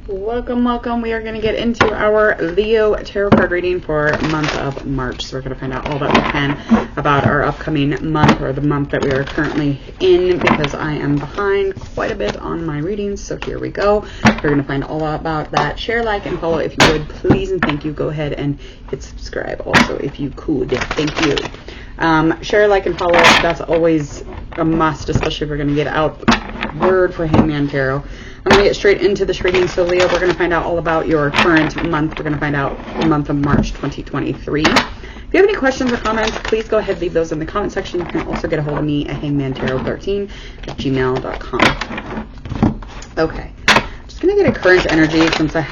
Welcome. We are going to get into our Leo tarot card reading for month of March. So we're going to find out all that we can about our upcoming month, or the month that we are currently in, because I am behind quite a bit on my readings. So here we go. We're going to find all about that. Share, like, and follow if you would, please, and thank you. Go ahead and hit subscribe also if you could. Thank you. Share, like, and follow. That's always a must, especially if we're going to get out word for Hangman Tarot. I'm going to get straight into this reading. So Leo, we're going to find out all about your current month. We're going to find out the month of March 2023. If you have any questions or comments, please go ahead, leave those in the comment section. You can also get a hold of me at hangmantarot13@gmail.com. Okay, just going to get a current energy since I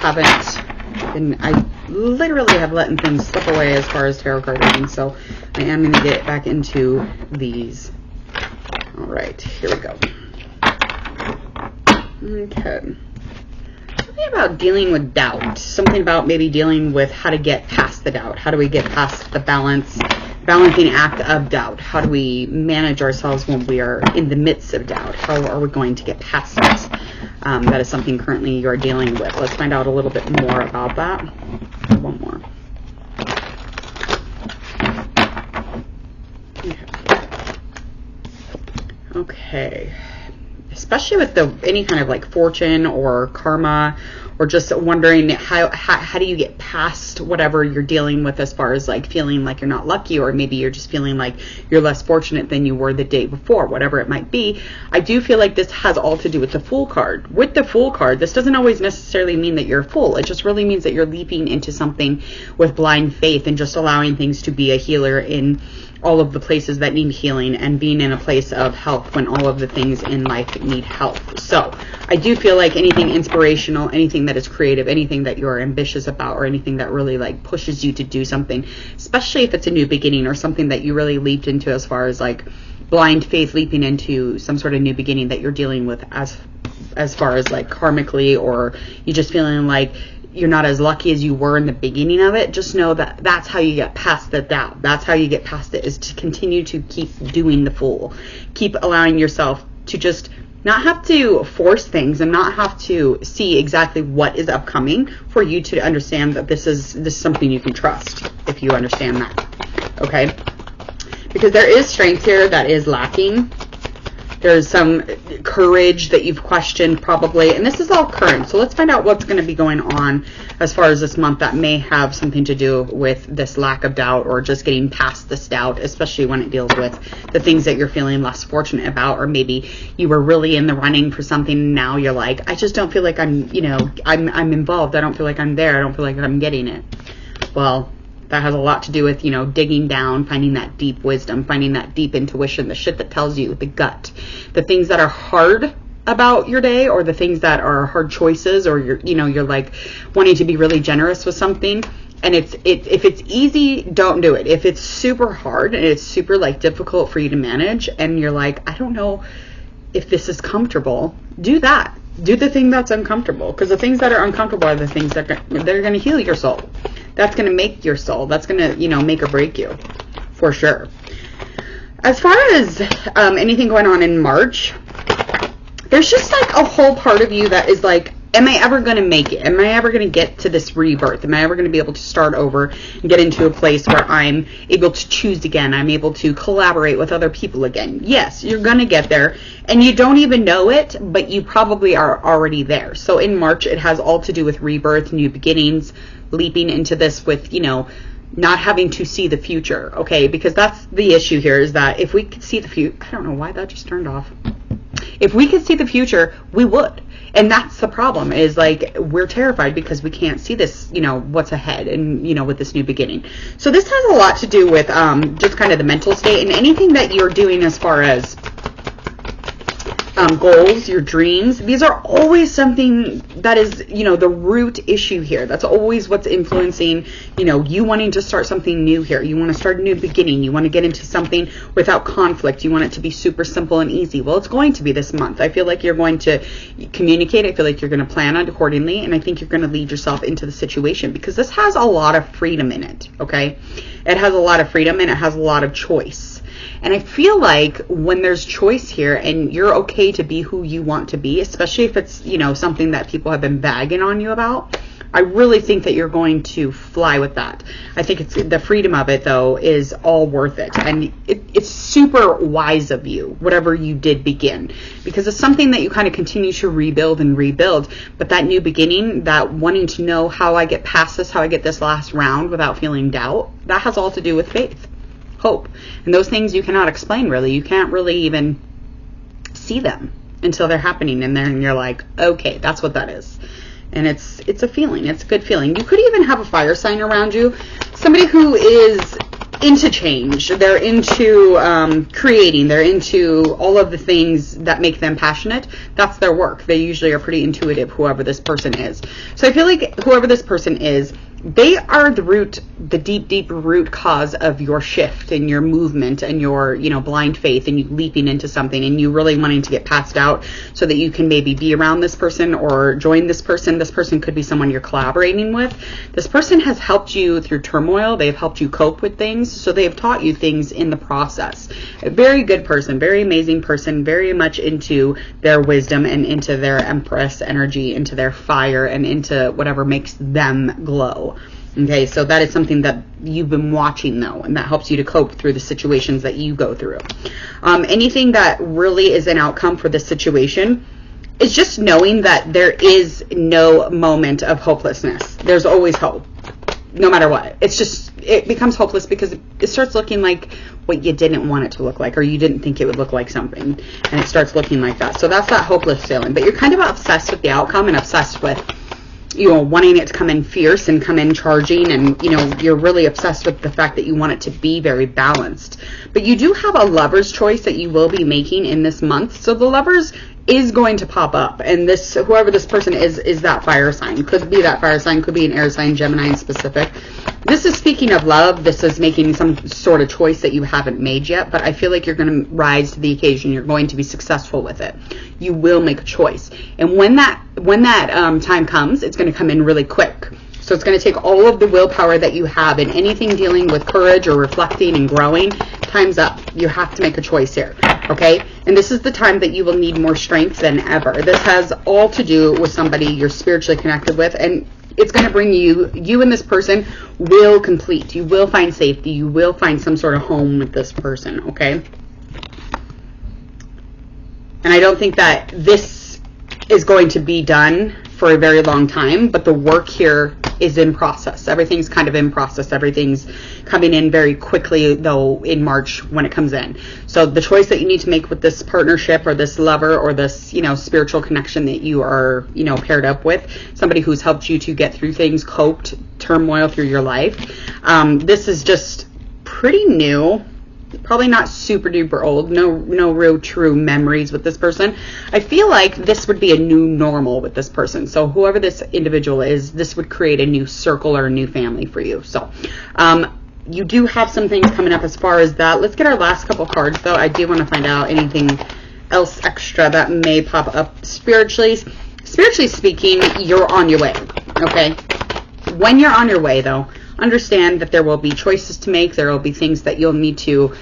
literally have letting things slip away as far as tarot card reading. So I am going to get back into these. All right, here we go. Okay. Something about dealing with doubt. Something about maybe dealing with how to get past the doubt. How do we get past the balancing act of doubt? How do we manage ourselves when we are in the midst of doubt? How are we going to get past it? That is something currently you're dealing with. Let's find out a little bit more about that. One more. Okay. Especially with any kind of like fortune or karma, or just wondering how do you get past whatever you're dealing with, as far as like feeling like you're not lucky, or maybe you're just feeling like you're less fortunate than you were the day before, whatever it might be. I do feel like this has all to do with the Fool card. With the Fool card, this doesn't always necessarily mean that you're a fool. It just really means that you're leaping into something with blind faith and just allowing things to be a healer in all of the places that need healing, and being in a place of health when all of the things in life need help. So I do feel like anything inspirational, anything that is creative, anything that you're ambitious about, or anything that really like pushes you to do something, especially if it's a new beginning or something that you really leaped into, as far as like blind faith, leaping into some sort of new beginning that you're dealing with as far as like karmically, or you just feeling like you're not as lucky as you were in the beginning of it. Just know that that's how you get past the doubt. That's how you get past it, is to continue to keep doing the Fool. Keep allowing yourself to just not have to force things and not have to see exactly what is upcoming for you to understand that this is something you can trust, if you understand that. Okay? Because there is strength here that is lacking. There's some courage that you've questioned probably, and this is all current. So let's find out what's going to be going on as far as this month that may have something to do with this lack of doubt, or just getting past this doubt, especially when it deals with the things that you're feeling less fortunate about, or maybe you were really in the running for something and now you're like, I just don't feel like I'm I'm involved. I don't feel like I'm there. I don't feel like I'm getting it. Well, that has a lot to do with, digging down, finding that deep wisdom, finding that deep intuition, the shit that tells you, the gut, the things that are hard about your day, or the things that are hard choices, or you're like wanting to be really generous with something. And if it's easy, don't do it. If it's super hard and it's super like difficult for you to manage, and you're like, I don't know if this is comfortable, do that. Do the thing that's uncomfortable, because the things that are uncomfortable are the things that they're going to heal your soul. That's going to make your soul. That's going to, make or break you, for sure. As far as anything going on in March, there's just like a whole part of you that is like, am I ever going to make it? Am I ever going to get to this rebirth? Am I ever going to be able to start over and get into a place where I'm able to choose again? I'm able to collaborate with other people again. Yes, you're going to get there, and you don't even know it, but you probably are already there. So in March, it has all to do with rebirth, new beginnings, leaping into this with, not having to see the future, okay? Because that's the issue here, is that if we could see the future, I don't know why that just turned off. If we could see the future, we would. And that's the problem, is like, we're terrified because we can't see this, what's ahead, and, with this new beginning. So this has a lot to do with just kind of the mental state, and anything that you're doing as far as goals, your dreams. These are always something that is, the root issue here. That's always what's influencing, you wanting to start something new here. You want to start a new beginning. You want to get into something without conflict. You want it to be super simple and easy. Well, it's going to be this month. I feel like you're going to communicate. I feel like you're going to plan on accordingly. And I think you're going to lead yourself into the situation, because this has a lot of freedom in it. Okay. It has a lot of freedom, and it has a lot of choice. And I feel like when there's choice here and you're okay to be who you want to be, especially if it's, you know, something that people have been bagging on you about, I really think that you're going to fly with that. I think it's the freedom of it, though, is all worth it. And it's super wise of you, whatever you did begin, because it's something that you kind of continue to rebuild and rebuild. But that new beginning, that wanting to know how I get past this, how I get this last round without feeling doubt, that has all to do with faith, hope. And those things you cannot explain, really. You can't really even see them until they're happening. And then you're like, okay, that's what that is. And it's a feeling. It's a good feeling. You could even have a fire sign around you. Somebody who is into change. They're into creating. They're into all of the things that make them passionate. That's their work. They usually are pretty intuitive, whoever this person is. So I feel like whoever this person is, they are the deep root cause of your shift and your movement and your, you know, blind faith and you leaping into something and you really wanting to get passed out so that you can maybe be around this person or join this person. This person could be someone you're collaborating with. This person has helped you through turmoil. They've helped you cope with things. So they have taught you things in the process. A very good person, very amazing person, very much into their wisdom and into their Empress energy, into their fire and into whatever makes them glow. Okay, so that is something that you've been watching, though, and that helps you to cope through the situations that you go through. Anything that really is an outcome for this situation is just knowing that there is no moment of hopelessness. There's always hope, no matter what. It's just, it becomes hopeless because it starts looking like what you didn't want it to look like, or you didn't think it would look like something, and it starts looking like that. So that's that hopeless feeling. But you're kind of obsessed with the outcome and obsessed with, you know, wanting it to come in fierce and come in charging, and, you know, you're really obsessed with the fact that you want it to be very balanced. But you do have a lover's choice that you will be making in this month. So the lovers is going to pop up, and this, whoever this person is that fire sign. Could be that fire sign, could be an air sign, Gemini in specific. This is speaking of love. This is making some sort of choice that you haven't made yet, but I feel like you're going to rise to the occasion. You're going to be successful with it. You will make a choice, and when that time comes, it's going to come in really quick. So it's going to take all of the willpower that you have in anything dealing with courage or reflecting and growing. Time's up. You have to make a choice here, okay? And this is the time that you will need more strength than ever. This has all to do with somebody you're spiritually connected with, and it's going to bring you and this person will complete. You will find safety. You will find some sort of home with this person, okay? And I don't think that this is going to be done for a very long time, but the work here is in process. Everything's kind of in process. Everything's coming in very quickly, though, in March when it comes in. So the choice that you need to make with this partnership or this lover or this, you know, spiritual connection that you are, you know, paired up with, somebody who's helped you to get through things, coped, turmoil through your life. This is just pretty new. Probably not super duper old. No real true memories with this person. I feel like this would be a new normal with this person. So whoever this individual is, this would create a new circle or a new family for you. So you do have some things coming up as far as that. Let's get our last couple cards, though. I do want to find out anything else extra that may pop up spiritually. Spiritually speaking, you're on your way, okay? When you're on your way, though, understand that there will be choices to make. There will be things that you'll need to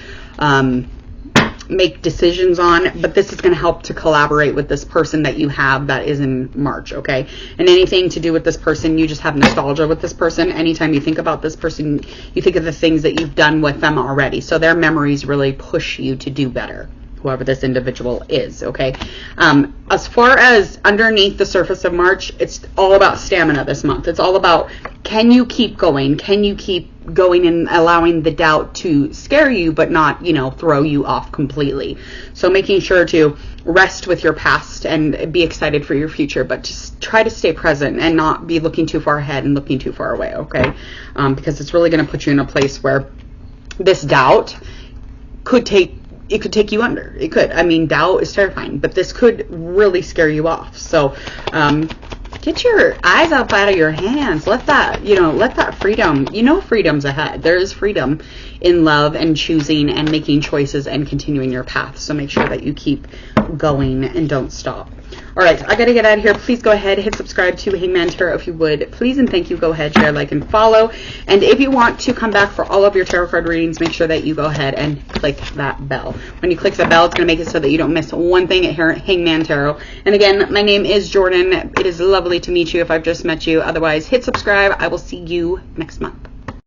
make decisions on, but this is going to help to collaborate with this person that you have that is in March, okay? And anything to do with this person, you just have nostalgia with this person. Anytime you think about this person, you think of the things that you've done with them already. So their memories really push you to do better, whoever this individual is, okay? As far as underneath the surface of March, it's all about stamina this month. It's all about, can you keep going? Can you keep going and allowing the doubt to scare you, but not, you know, throw you off completely? So making sure to rest with your past and be excited for your future, but just try to stay present and not be looking too far ahead and looking too far away, okay? Because it's really going to put you in a place where this doubt could take you under. It could. I mean, doubt is terrifying, but this could really scare you off. So get your eyes up out of your hands. Let that freedom, freedom's ahead. There is freedom in love and choosing and making choices and continuing your path. So make sure that you keep going and don't stop. All right, I got to get out of here. Please go ahead, hit subscribe to Hangman Tarot if you would. Please and thank you. Go ahead, share, like, and follow. And if you want to come back for all of your tarot card readings, make sure that you go ahead and click that bell. When you click the bell, it's going to make it so that you don't miss one thing at Hangman Tarot. And again, my name is Jordan. It is lovely to meet you if I've just met you. Otherwise, hit subscribe. I will see you next month.